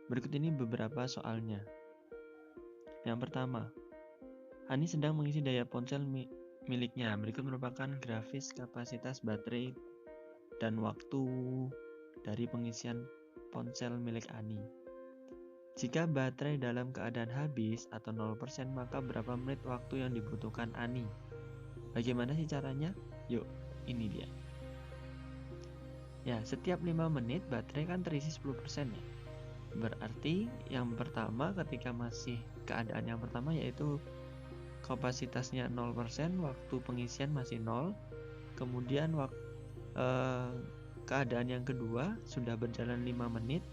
Berikut ini beberapa soalnya. Yang pertama, Ani sedang mengisi daya ponsel miliknya. Berikut merupakan grafis kapasitas baterai dan waktu dari pengisian ponsel milik Ani. Jika baterai dalam keadaan habis atau 0%, maka berapa menit waktu yang dibutuhkan Ani? Bagaimana sih caranya? Yuk, ini dia. Ya, setiap 5 menit baterai kan terisi 10% ya. Berarti yang pertama ketika masih keadaan yang pertama yaitu kapasitasnya 0%, waktu pengisian masih 0. Kemudian keadaan yang kedua sudah berjalan 5 menit,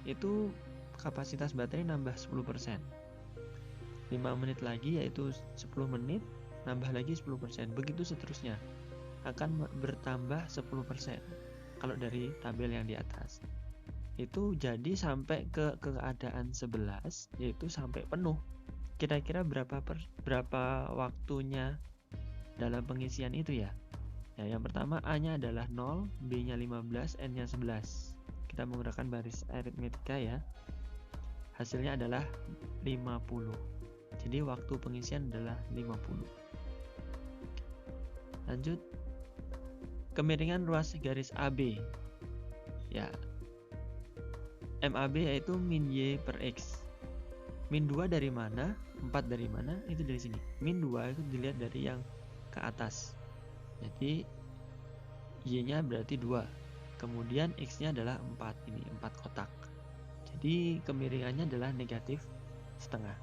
itu kapasitas baterai nambah 10%. 5 menit lagi yaitu 10 menit, nambah lagi 10%. Begitu seterusnya, akan bertambah 10%. Kalau dari tabel yang di atas itu jadi sampai ke keadaan 11, yaitu sampai penuh. Kira-kira berapa waktunya dalam pengisian itu ya? Ya, yang pertama A-nya adalah 0, B-nya 15, N-nya 11. Kita menggunakan baris aritmetika ya. Hasilnya adalah 50. Jadi waktu pengisian adalah 50. Lanjut. Kemiringan ruas garis AB. Ya. MAB yaitu min Y per X. Min 2 dari mana? 4 dari mana? Itu dari sini. Min 2 itu dilihat dari yang ke atas. Jadi Y-nya berarti 2. Kemudian X-nya adalah 4. Ini 4 kotak. Jadi kemiringannya adalah negatif setengah.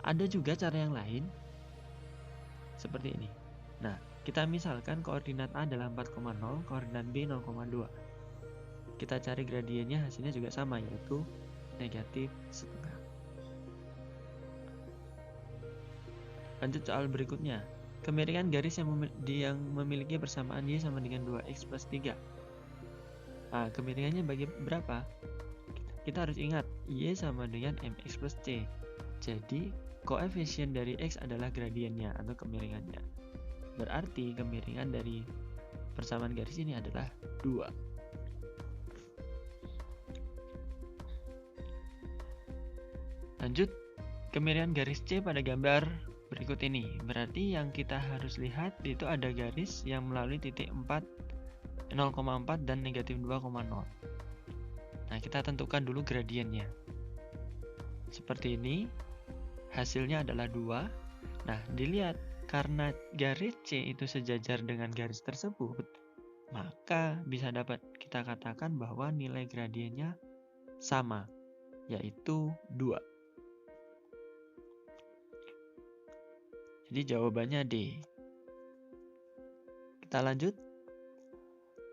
Ada juga cara yang lain seperti ini. Nah, kita misalkan koordinat A adalah 4,0, koordinat B 0,2. Kita cari gradiennya, hasilnya juga sama, yaitu negatif setengah. Lanjut soal berikutnya. Kemiringan garis yang memiliki persamaan Y sama dengan 2X plus 3. Nah, kemiringannya bagi berapa? Kita harus ingat, Y sama dengan MX plus C. Jadi, koefisien dari X adalah gradiennya atau kemiringannya. Berarti kemiringan dari persamaan garis ini adalah 2. Lanjut, kemiringan garis C pada gambar berikut ini. Berarti yang kita harus lihat itu ada garis yang melalui titik 0,4 dan negatif 2,0. Nah, kita tentukan dulu gradiennya. Seperti ini, hasilnya adalah 2. Nah, dilihat, karena garis C itu sejajar dengan garis tersebut, maka bisa dapat kita katakan bahwa nilai gradiennya sama, yaitu 2. Jadi jawabannya D. Kita lanjut.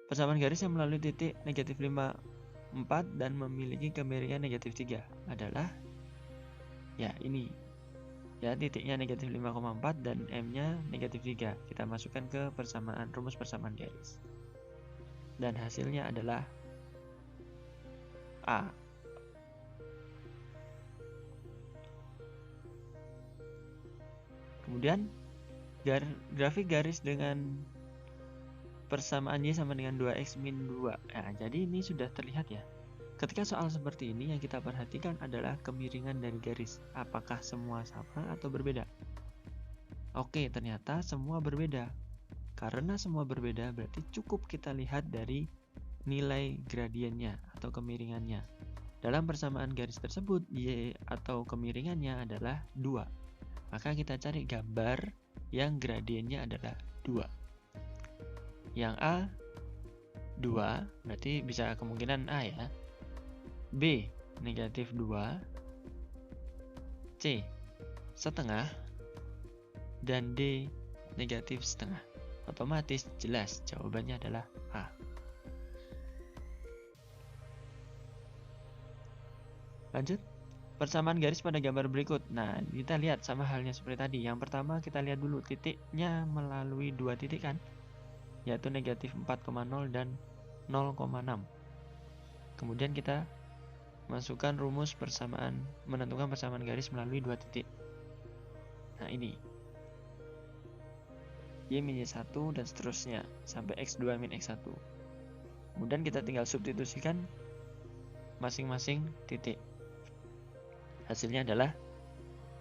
Persamaan garis yang melalui titik negatif 5,4 dan memiliki kemiringan negatif 3 adalah ya ini. Ya, titiknya negatif 5,4 dan M-nya negatif 3. Kita masukkan ke rumus persamaan garis. Dan hasilnya adalah A. Kemudian grafik garis dengan persamaan Y sama dengan 2X min 2. Nah, jadi ini sudah terlihat ya. Ketika soal seperti ini yang kita perhatikan adalah kemiringan dari garis. Apakah semua sama atau berbeda? Oke, ternyata semua berbeda. Karena semua berbeda berarti cukup kita lihat dari nilai gradiennya atau kemiringannya. Dalam persamaan garis tersebut, Y atau kemiringannya adalah 2. Maka kita cari gambar yang gradiennya adalah 2. Yang A 2, berarti bisa kemungkinan A ya. B negatif 2, C setengah, dan D negatif setengah. Otomatis jelas jawabannya adalah A. Lanjut. Persamaan garis pada gambar berikut. Nah, kita lihat sama halnya seperti tadi. Yang pertama kita lihat dulu titiknya melalui 2 titik kan, yaitu negatif 4,0 dan 0,6. Kemudian kita masukkan rumus menentukan persamaan garis melalui 2 titik. Nah, ini Y min Y1 dan seterusnya sampai X2 min X1. Kemudian kita tinggal substitusikan masing-masing titik. Hasilnya adalah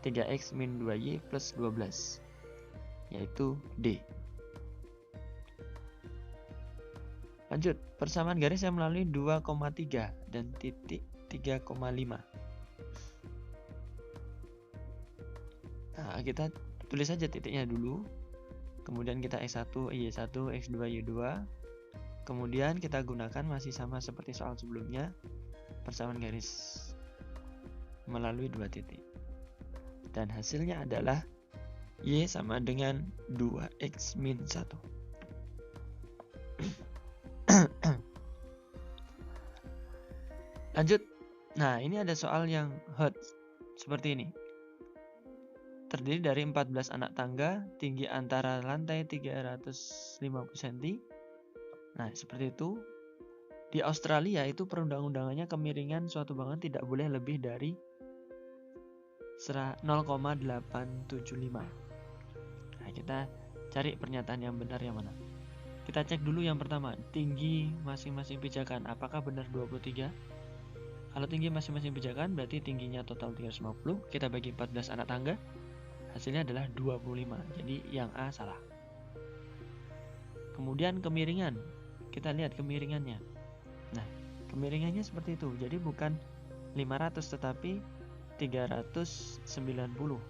3x min 2y plus 12, yaitu D. Lanjut, persamaan garis yang melalui 2,3 dan titik 3,5. Nah, kita tulis saja titiknya dulu. Kemudian kita X1, Y1, X2, Y2. Kemudian kita gunakan masih sama seperti soal sebelumnya, persamaan garis melalui 2 titik. Dan hasilnya adalah Y sama dengan 2X min 1. Lanjut. Nah, ini ada soal yang hot seperti ini. Terdiri dari 14 anak tangga, tinggi antara lantai 350 cm. Nah, seperti itu. Di Australia itu perundang-undangannya kemiringan suatu bangunan tidak boleh lebih dari 0,875. Nah, kita cari pernyataan yang benar yang mana. Kita cek dulu yang pertama, tinggi masing-masing pijakan apakah benar 23? Kalau tinggi masing-masing pijakan berarti tingginya total 350, kita bagi 14 anak tangga, hasilnya adalah 25. Jadi yang A salah. Kemudian kemiringan, kita lihat kemiringannya. Nah, kemiringannya seperti itu. Jadi bukan 500 tetapi 390.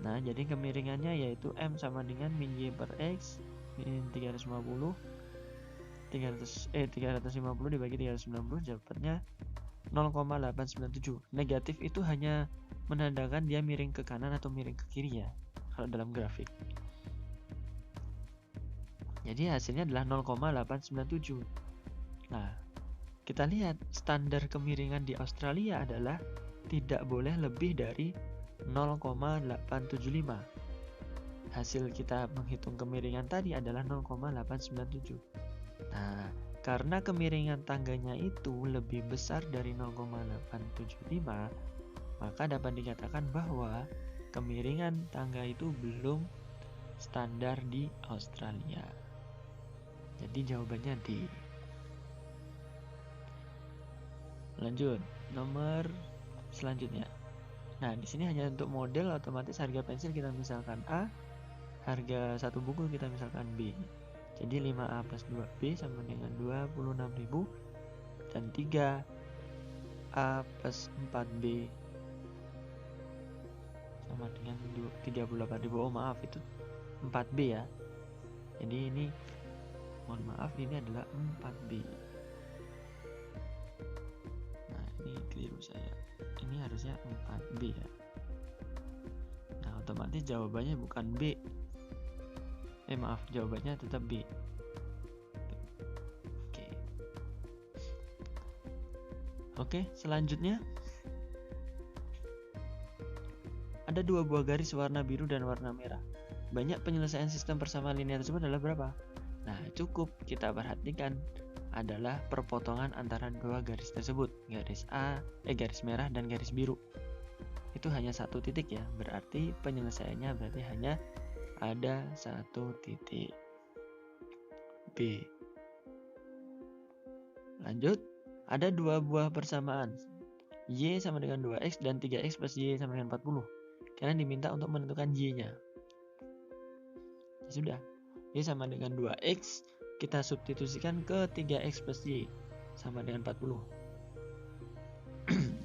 Nah, jadi kemiringannya yaitu M sama dengan min Y per X min 350 dibagi 390, dapatnya 0,897. Negatif itu hanya menandakan dia miring ke kanan atau miring ke kiri ya, kalau dalam grafik. Jadi hasilnya adalah 0,897. Nah, kita lihat standar kemiringan di Australia adalah tidak boleh lebih dari 0,875. Hasil kita menghitung kemiringan tadi adalah 0,897. Nah, karena kemiringan tangganya itu lebih besar dari 0,875, maka dapat dikatakan bahwa kemiringan tangga itu belum standar di Australia. Jadi jawabannya D. Lanjut, nomor selanjutnya. Nah, di sini hanya untuk model, otomatis harga pensil kita misalkan A, harga satu buku kita misalkan B. Jadi 5A plus 2B sama dengan 26.000 dan 3A plus 4B sama dengan 38.000. Oh maaf, itu 4B ya. Jadi ini mohon maaf, ini adalah 4B. Nah, ini keliru saya. Ini harusnya 4B ya. Nah, otomatis jawabannya bukan B. Maaf, jawabannya tetap B. Oke, selanjutnya ada dua buah garis warna biru dan warna merah. Banyak penyelesaian sistem persamaan linear tersebut adalah berapa? Nah, cukup kita perhatikan adalah perpotongan antara dua garis tersebut, garis merah dan garis biru. Itu hanya satu titik ya, berarti penyelesaiannya berarti hanya ada satu titik. B. Lanjut, ada dua buah persamaan, Y sama dengan 2X dan 3X plus Y sama dengan 40. Kalian diminta untuk menentukan Y-nya. Ya sudah, Y sama dengan 2X, kita substitusikan ke 3X plus Y sama dengan 40.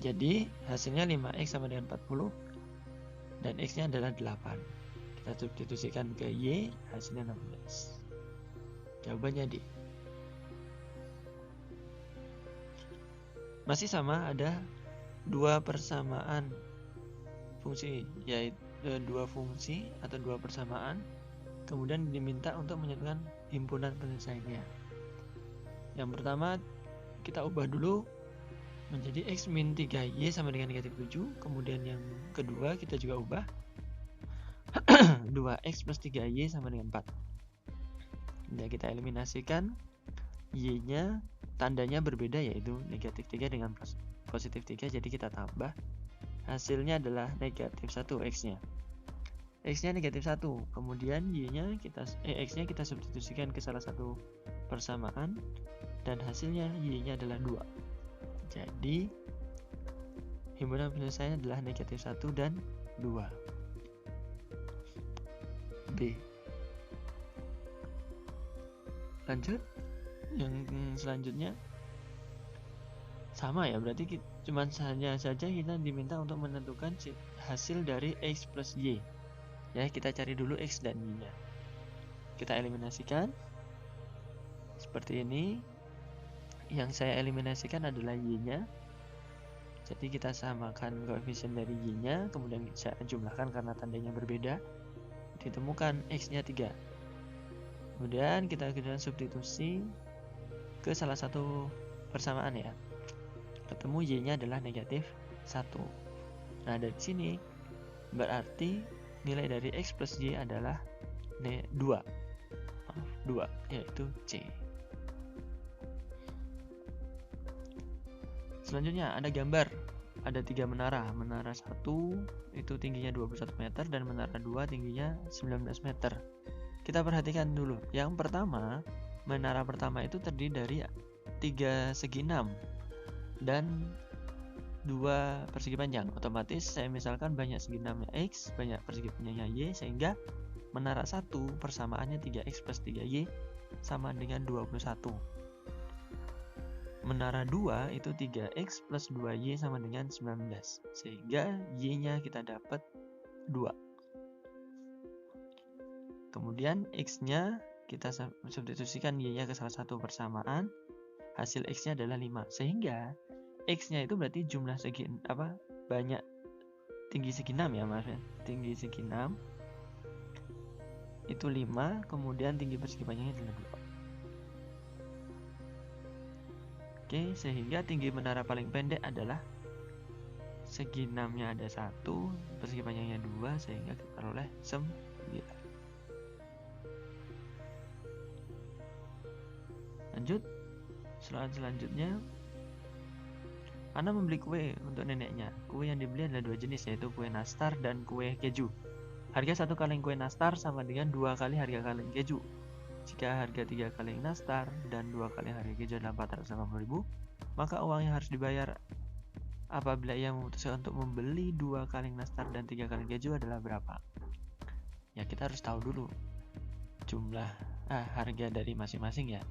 Jadi hasilnya 5X sama dengan 40 dan X-nya adalah 8. Kita substitusikan ke Y, hasilnya 16. Jawabannya D. Masih sama, ada dua persamaan fungsi, yaitu dua fungsi atau dua persamaan, kemudian diminta untuk menyatukan himpunan penyelesaiannya. Yang pertama kita ubah dulu menjadi X min 3Y sama dengan negatif 7. Kemudian yang kedua kita juga ubah 2X plus 3Y sama dengan 4. Nah, kita eliminasikan Y-nya, tandanya berbeda yaitu negatif 3 dengan positif 3, jadi kita tambah. Hasilnya adalah negatif 1 X-nya. X-nya negatif 1, kemudian Y-nya X-nya kita substitusikan ke salah satu persamaan dan hasilnya Y-nya adalah 2. Jadi himpunan penyelesaian adalah negatif 1 dan 2. B. Lanjut. Yang selanjutnya sama ya, berarti cuma hanya saja kita diminta untuk menentukan hasil dari X plus Y. Ya, kita cari dulu X dan Y-nya. Kita eliminasikan. Seperti ini. Yang saya eliminasikan adalah Y-nya. Jadi kita samakan koefisien dari Y-nya, kemudian saya jumlahkan karena tandanya berbeda. Ditemukan X-nya 3. Kemudian kita substitusi ke salah satu persamaan ya. Ketemu Y-nya adalah negatif 1. Nah, dari sini berarti nilai dari X plus Y adalah 2. Maaf, 2, yaitu C. Selanjutnya ada gambar. Ada 3 menara. Menara 1 itu tingginya 21 meter dan menara 2 tingginya 19 meter. Kita perhatikan dulu. Yang pertama, menara pertama itu terdiri dari 3 segi 6 dan 2 persegi panjang. Otomatis saya misalkan banyak segi 6-nya X, banyak persegi panjangnya Y, sehingga menara 1 persamaannya 3X plus 3Y sama dengan 21. Menara 2 itu 3X plus 2Y sama dengan 19. Sehingga Y-nya kita dapat 2. Kemudian X-nya kita substitusikan Y-nya ke salah satu persamaan. Hasil X-nya adalah 5. Sehingga X-nya itu berarti jumlah segi banyak tinggi segi 6 ya, maaf ya. Tinggi segi 6 itu 5, kemudian tinggi persegi panjangnya adalah 2. Oke, sehingga tinggi menara paling pendek adalah segi 6-nya ada 1, persegi panjangnya 2, sehingga kita peroleh 9. Lanjut, selanjutnya Ana membeli kue untuk neneknya. Kue yang dibeli adalah 2 jenis, yaitu kue nastar dan kue keju. Harga 1 kaleng kue nastar sama dengan 2 kali harga kaleng keju. Jika harga 3 kaleng nastar dan 2 kali harga keju adalah 480.000, maka uang yang harus dibayar apabila ia memutuskan untuk membeli 2 kaleng nastar dan 3 kaleng keju adalah berapa? Ya, kita harus tahu dulu jumlah harga dari masing-masing ya.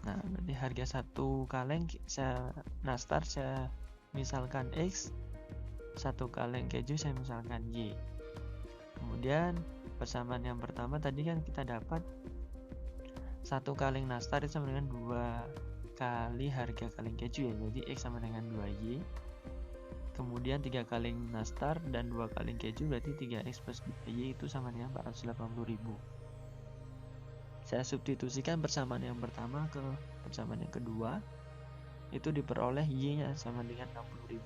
Nah, berarti harga 1 kaleng nastar saya misalkan X, 1 kaleng keju saya misalkan Y. Kemudian persamaan yang pertama tadi kan kita dapat 1 kaleng nastar itu sama dengan 2 kali harga kaleng keju ya. Jadi X sama dengan 2Y. Kemudian 3 kaleng nastar dan 2 kaleng keju berarti 3X plus 2Y itu sama dengan 480.000. Saya substitusikan persamaan yang pertama ke persamaan yang kedua. Itu diperoleh Y-nya sama dengan 60.000.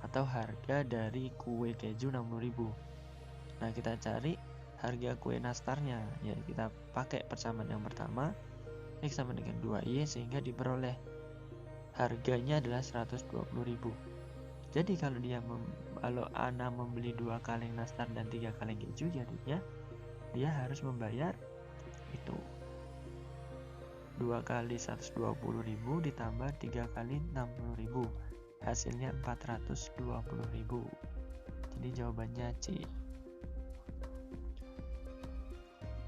Atau harga dari kue keju 60.000. Nah, kita cari harga kue nastarnya. Ya, kita pakai persamaan yang pertama. X sama dengan 2Y sehingga diperoleh harganya adalah 120.000. Jadi kalau Ana membeli 2 kaleng nastar dan 3 kaleng keju, jadinya dia harus membayar itu 2 kali 120.000 ditambah 3 kali 60.000, hasilnya 420.000. Jadi jawabannya C.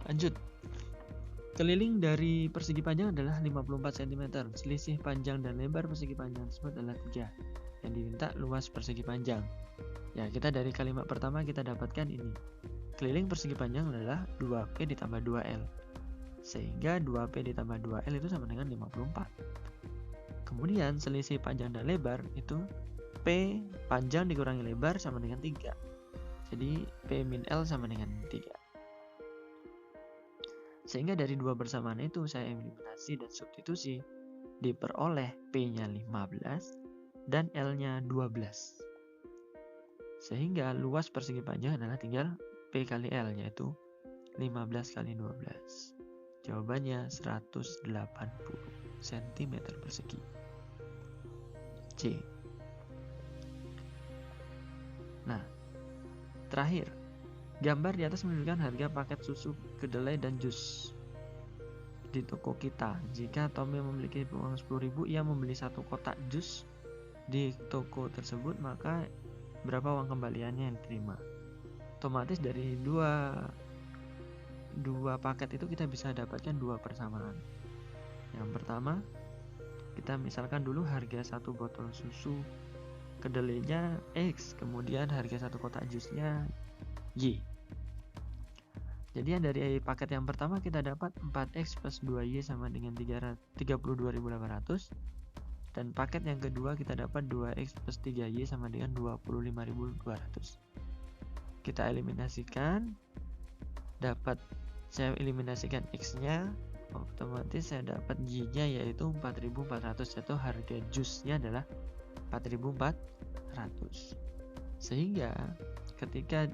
Lanjut. Keliling dari persegi panjang adalah 54 cm. Selisih panjang dan lebar persegi panjang tersebut adalah 3. Yang diminta luas persegi panjang. Ya, kita dari kalimat pertama kita dapatkan ini. Keliling persegi panjang adalah 2P ditambah 2L. Sehingga 2P ditambah 2L itu sama dengan 54. Kemudian selisih panjang dan lebar itu P panjang dikurangi lebar sama dengan 3. Jadi P min L sama dengan 3. Sehingga dari dua persamaan itu saya eliminasi dan substitusi, diperoleh P-nya 15 dan L-nya 12. Sehingga luas persegi panjang adalah tinggal P kali L, yaitu 15 kali 12. Jawabannya 180 cm persegi. C. Nah, terakhir, gambar di atas menunjukkan harga paket susu kedelai dan jus. di toko kita. Jika Tommy memiliki uang 10.000, ia membeli 1 kotak jus di toko tersebut, maka berapa uang kembaliannya yang diterima? Otomatis dari dua paket itu kita bisa dapatkan 2 persamaan. Yang pertama, kita misalkan dulu harga 1 botol susu kedelainya X, kemudian harga 1 kotak jusnya Y. Jadi dari paket yang pertama kita dapat 4X plus 2Y sama dengan 32.800, dan paket yang kedua kita dapat 2X plus 3Y sama dengan 25.200. Kita eliminasikan, saya eliminasikan X-nya, otomatis saya dapat Y-nya yaitu 4.400, yaitu harga jusnya adalah 4.400. Sehingga ketika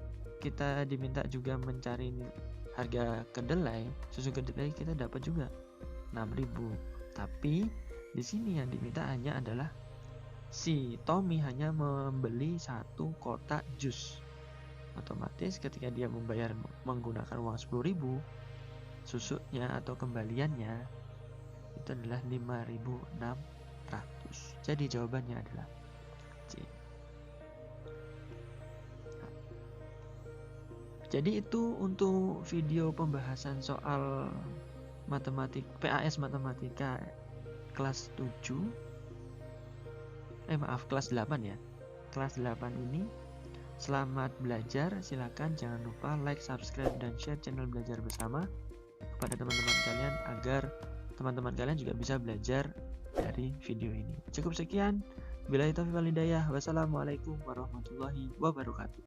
kita diminta juga mencari harga kedelai, susu kedelai, kita dapat juga 6.000. Tapi di sini yang diminta hanya adalah si Tommy hanya membeli 1 kotak jus. Otomatis ketika dia membayar menggunakan uang 10.000, susunya atau kembaliannya itu adalah 5.600. Jadi jawabannya adalah C. Jadi itu untuk video pembahasan soal PAS matematika kelas 7. Kelas 8 ya. Kelas 8 ini selamat belajar. Silakan jangan lupa like, subscribe, dan share channel Belajar Bersama kepada teman-teman kalian agar teman-teman kalian juga bisa belajar dari video ini. Cukup sekian. Billahi taufiq wal hidayah. Wassalamualaikum warahmatullahi wabarakatuh.